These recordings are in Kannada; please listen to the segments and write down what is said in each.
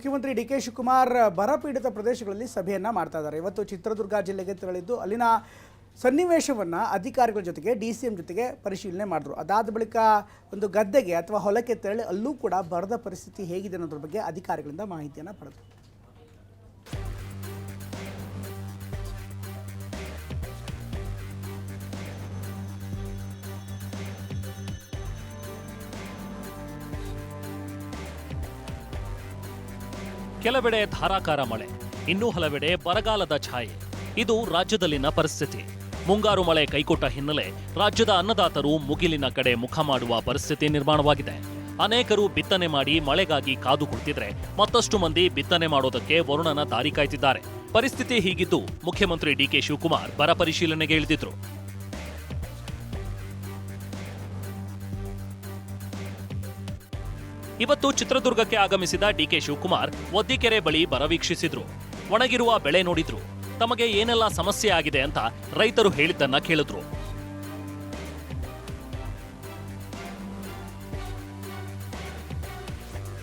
ಮುಖ್ಯಮಂತ್ರಿ ಡಿ.ಕೆ. ಶಿವಕುಮಾರ್ ಬರಪೀಡಿತ ಪ್ರದೇಶಗಳಲ್ಲಿ ಸಭೆಯನ್ನು ಮಾಡ್ತಾ ಇದ್ದಾರೆ. ಇವತ್ತು ಚಿತ್ರದುರ್ಗ ಜಿಲ್ಲೆಗೆ ತೆರಳಿದ್ದು ಅಲ್ಲಿನ ಸನ್ನಿವೇಶವನ್ನು ಅಧಿಕಾರಿಗಳ ಜೊತೆಗೆ ಡಿ.ಸಿ.ಎಂ ಜೊತೆಗೆ ಪರಿಶೀಲನೆ ಮಾಡಿದ್ರು. ಅದಾದ ಬಳಿಕ ಒಂದು ಗದ್ದೆಗೆ ಅಥವಾ ಹೊಲಕ್ಕೆ ತೆರಳಿ ಅಲ್ಲೂ ಕೂಡ ಬರದ ಪರಿಸ್ಥಿತಿ ಹೇಗಿದೆ ಅನ್ನೋದ್ರ ಬಗ್ಗೆ ಅಧಿಕಾರಿಗಳಿಂದ ಮಾಹಿತಿಯನ್ನು ಪಡೆದರು. ಕೆಲವೆಡೆ ಧಾರಾಕಾರ ಮಳೆ, ಇನ್ನೂ ಹಲವೆಡೆ ಬರಗಾಲದ ಛಾಯೆ. ಇದು ರಾಜ್ಯದಲ್ಲಿನ ಪರಿಸ್ಥಿತಿ. ಮುಂಗಾರು ಮಳೆ ಕೈಕೊಟ್ಟ ಹಿನ್ನೆಲೆ ರಾಜ್ಯದ ಅನ್ನದಾತರು ಮುಗಿಲಿನ ಕಡೆ ಮುಖ ಮಾಡುವ ಪರಿಸ್ಥಿತಿ ನಿರ್ಮಾಣವಾಗಿದೆ. ಅನೇಕರು ಬಿತ್ತನೆ ಮಾಡಿ ಮಳೆಗಾಗಿ ಕಾದು ಕುಳಿತಿದ್ರೆ ಮತ್ತಷ್ಟು ಮಂದಿ ಬಿತ್ತನೆ ಮಾಡೋದಕ್ಕೆ ವರುಣನ ದಾರಿ ಕಾಯ್ತಿದ್ದಾರೆ. ಪರಿಸ್ಥಿತಿ ಹೀಗಿದ್ದು ಮುಖ್ಯಮಂತ್ರಿ ಡಿ.ಕೆ. ಶಿವಕುಮಾರ್ ಬರ ಪರಿಶೀಲನೆಗೆ ಇಳಿದಿದ್ರು. ಇವತ್ತು ಚಿತ್ರದುರ್ಗಕ್ಕೆ ಆಗಮಿಸಿದ ಡಿ.ಕೆ. ಶಿವಕುಮಾರ್ ಒದ್ದಿಕೆರೆ ಬಳಿ ಬರ ವೀಕ್ಷಿಸಿದ್ರು. ಒಣಗಿರುವ ಬೆಳೆ ನೋಡಿದ್ರು. ತಮಗೆ ಏನೆಲ್ಲ ಸಮಸ್ಯೆ ಆಗಿದೆ ಅಂತ ರೈತರು ಹೇಳಿದ್ದನ್ನ ಕೇಳಿದ್ರು.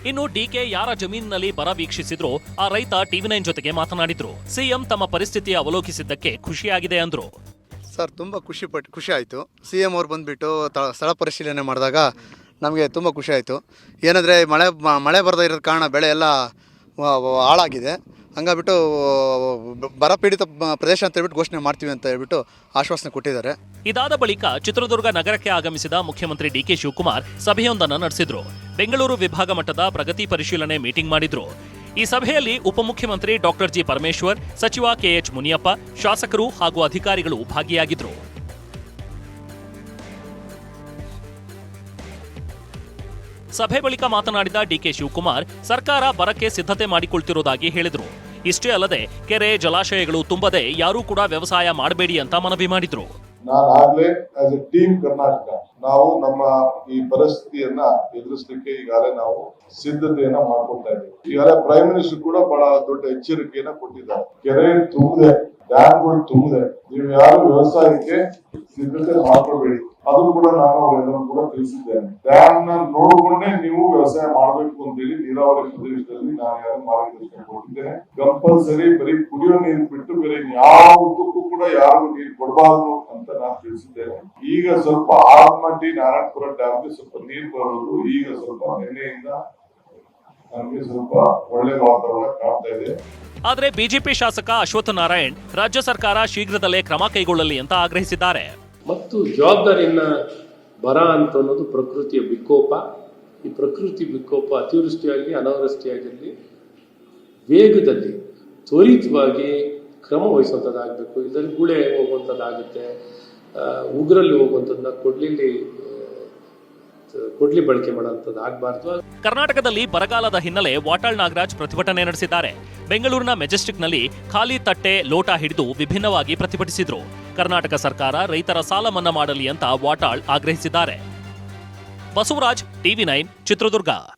ಇನ್ನು ಡಿಕೆ ಯಾರ ಜಮೀನಿನಲ್ಲಿ ಬರ ವೀಕ್ಷಿಸಿದ್ರು ಆ ರೈತ ಟಿವಿ9 ಜೊತೆಗೆ ಮಾತನಾಡಿದ್ರು. ಸಿಎಂ ತಮ್ಮ ಪರಿಸ್ಥಿತಿ ಅವಲೋಕಿಸಿದ್ದಕ್ಕೆ ಖುಷಿಯಾಗಿದೆ ಅಂದ್ರು. ಸರ್, ತುಂಬ ಖುಷಿ ಆಯಿತು. ಸಿಎಂ ಅವ್ರು ಬಂದುಬಿಟ್ಟು ಸ್ಥಳ ಪರಿಶೀಲನೆ ಮಾಡಿದಾಗ ನಮಗೆ ತುಂಬ ಖುಷಿ ಆಯಿತು. ಏನಂದರೆ ಮಳೆ ಬರದೇ ಇರೋದ ಕಾರಣ ಬೆಳೆ ಎಲ್ಲ ಹಾಳಾಗಿದೆ. ಹಂಗಾಗ್ಬಿಟ್ಟು ಬರಪೀಡಿತ ಪ್ರದೇಶ ಅಂತ ಹೇಳ್ಬಿಟ್ಟು ಘೋಷಣೆ ಮಾಡ್ತೀವಿ ಅಂತ ಹೇಳ್ಬಿಟ್ಟು ಆಶ್ವಾಸನೆ ಕೊಟ್ಟಿದ್ದಾರೆ. ಇದಾದ ಬಳಿಕ ಚಿತ್ರದುರ್ಗ ನಗರಕ್ಕೆ ಆಗಮಿಸಿದ ಮುಖ್ಯಮಂತ್ರಿ ಡಿ.ಕೆ. ಶಿವಕುಮಾರ್ ಸಭೆಯೊಂದನ್ನು ನಡೆಸಿದ್ರು. ಬೆಂಗಳೂರು ವಿಭಾಗ ಮಟ್ಟದ ಪ್ರಗತಿ ಪರಿಶೀಲನೆ ಮೀಟಿಂಗ್ ಮಾಡಿದ್ರು. ಈ ಸಭೆಯಲ್ಲಿ ಉಪಮುಖ್ಯಮಂತ್ರಿ ಡಾಕ್ಟರ್ ಜಿ. ಪರಮೇಶ್ವರ್, ಸಚಿವ ಕೆ.ಎಚ್. ಮುನಿಯಪ್ಪ, ಶಾಸಕರು ಹಾಗೂ ಅಧಿಕಾರಿಗಳು ಭಾಗಿಯಾಗಿದ್ರು. ಸಭೆ ಬಳಿಕ ಮಾತನಾಡಿದ ಡಿ.ಕೆ. ಶಿವಕುಮಾರ್ ಸರ್ಕಾರ ಬರಕ್ಕೆ ಸಿದ್ಧತೆ ಮಾಡಿಕೊಳ್ತಿರೋದಾಗಿ ಹೇಳಿದ್ರು. ಇಷ್ಟೇ ಅಲ್ಲದೆ ಕೆರೆ ಜಲಾಶಯಗಳು ತುಂಬದೆ ಯಾರೂ ಕೂಡ ವ್ಯವಸಾಯ ಮಾಡಬೇಡಿ ಅಂತ ಮನವಿ ಮಾಡಿದ್ರು. ನಾನಾಗ್ಲೇ ಆಸ್ ಎ ಟೀಮ್ ಕರ್ನಾಟಕ ನಾವು ನಮ್ಮ ಈ ಪರಿಸ್ಥಿತಿಯನ್ನ ಎದುರಿಸಲಿಕ್ಕೆ ಈಗಾಗಲೇ ನಾವು ಸಿದ್ಧತೆಯನ್ನ ಮಾಡ್ಕೊಳ್ತಾ ಇದ್ದೀವಿ. ಈಗಾಗಲೇ ಪ್ರೈಮ್ ಮಿನಿಸ್ಟರ್ ಕೂಡ ಬಹಳ ದೊಡ್ಡ ಎಚ್ಚರಿಕೆಯನ್ನ ಕೊಟ್ಟಿದ್ದಾರೆ. ಕೆರೆ ತುಂಬಿದೆ, ಡ್ಯಾಮ್ಗಳು ತುಂಬಿದೆ, ನೀವು ಯಾರು ವ್ಯವಸಾಯಕ್ಕೆ ಸಿದ್ಧತೆ ಮಾಡ್ಕೊಳ್ಬೇಡಿ. ಅದು ಕೂಡ ನಾನು ಅವರೆಲ್ಲರೂ ಕೂಡ ತಿಳಿಸಿದ್ದೇನೆ. ಡ್ಯಾಮ್ ನ ನೋಡಿಕೊಂಡೇ ನೀವು ವ್ಯವಸಾಯ ಮಾಡಬೇಕು ಅಂತ ಹೇಳಿ ನೀರಾವರಿ ಪ್ರದೇಶದಲ್ಲಿ ನಾನು ಯಾರು ಮಾರ್ಗದರ್ಶನ ಕೊಟ್ಟಿದ್ದೇನೆ. ಕಂಪಲ್ಸರಿ ಬರೀ ಕುಡಿಯೋ ನೀರು ಬಿಟ್ಟು ಬೇರೆ ಯಾವುದಕ್ಕೂ ಕೂಡ ಯಾರಿಗೂ ನೀರು ಕೊಡಬಾರದು ಅಂತ ನಾನು ತಿಳಿಸಿದ್ದೇನೆ. ಈಗ ಸ್ವಲ್ಪ ಆಲ್ಮಟ್ಟಿ ನಾರಾಯಣಪುರ ಡ್ಯಾಮ್ಗೆ ಸ್ವಲ್ಪ ನೀರು ಬರೋದು ಈಗ ಸ್ವಲ್ಪ ನಿನ್ನೆಯಿಂದ ನಮಗೆ ಸ್ವಲ್ಪ ಒಳ್ಳೆ ವಾತಾವರಣ ಕಾಣ್ತಾ ಇದೆ. ಆದರೆ ಬಿಜೆಪಿ ಶಾಸಕ ಅಶ್ವಥ್ ನಾರಾಯಣ್ ರಾಜ್ಯ ಸರ್ಕಾರ ಶೀಘ್ರದಲ್ಲೇ ಕ್ರಮ ಕೈಗೊಳ್ಳಲಿ ಅಂತ ಆಗ್ರಹಿಸಿದ್ದಾರೆ. ಮತ್ತು ಜವಾಬ್ದಾರಿಯನ್ನ ಬರ ಅಂತ ಅನ್ನೋದು ಪ್ರಕೃತಿಯ ವಿಕೋಪ. ಈ ಪ್ರಕೃತಿ ವಿಕೋಪ ಅತಿವೃಷ್ಟಿಯಾಗಲಿ ಅನಾವೃಷ್ಟಿಯಾಗಲಿ ವೇಗದಲ್ಲಿ ತ್ವರಿತವಾಗಿ ಕ್ರಮ ವಹಿಸುವಂಥದ್ದಾಗಬೇಕು. ಇದರಲ್ಲಿ ಗುಳೆ ಹೋಗುವಂಥದ್ದಾಗುತ್ತೆ, ಉಗ್ರಲ್ಲಿ ಹೋಗುವಂಥದ್ದನ್ನ ಕೊಡ್ಲಿ ಬಳಕೆ ಮಾಡುವಂಥದ್ದು ಆಗಬಾರ್ದು. ಕರ್ನಾಟಕದಲ್ಲಿ ಬರಗಾಲದ ಹಿನ್ನೆಲೆ ವಾಟಾಳ್ ನಾಗರಾಜ್ ಪ್ರತಿಭಟನೆ ನಡೆಸಿದ್ದಾರೆ. ಬೆಂಗಳೂರಿನ ಮೆಜೆಸ್ಟಿಕ್ನಲ್ಲಿ ಖಾಲಿ ತಟ್ಟೆ ಲೋಟ ಹಿಡಿದು ವಿಭಿನ್ನವಾಗಿ ಪ್ರತಿಭಟಿಸಿದ್ರು. ಕರ್ನಾಟಕ ಸರ್ಕಾರ ರೈತರ ಸಾಲ ಮನ್ನಾ ಮಾಡಲಿ ಅಂತ ವಾಟಾಳ್ ಆಗ್ರಹಿಸಿದ್ದಾರೆ. ಬಸವರಾಜ್, ಟಿವಿ9, ಚಿತ್ರದುರ್ಗ.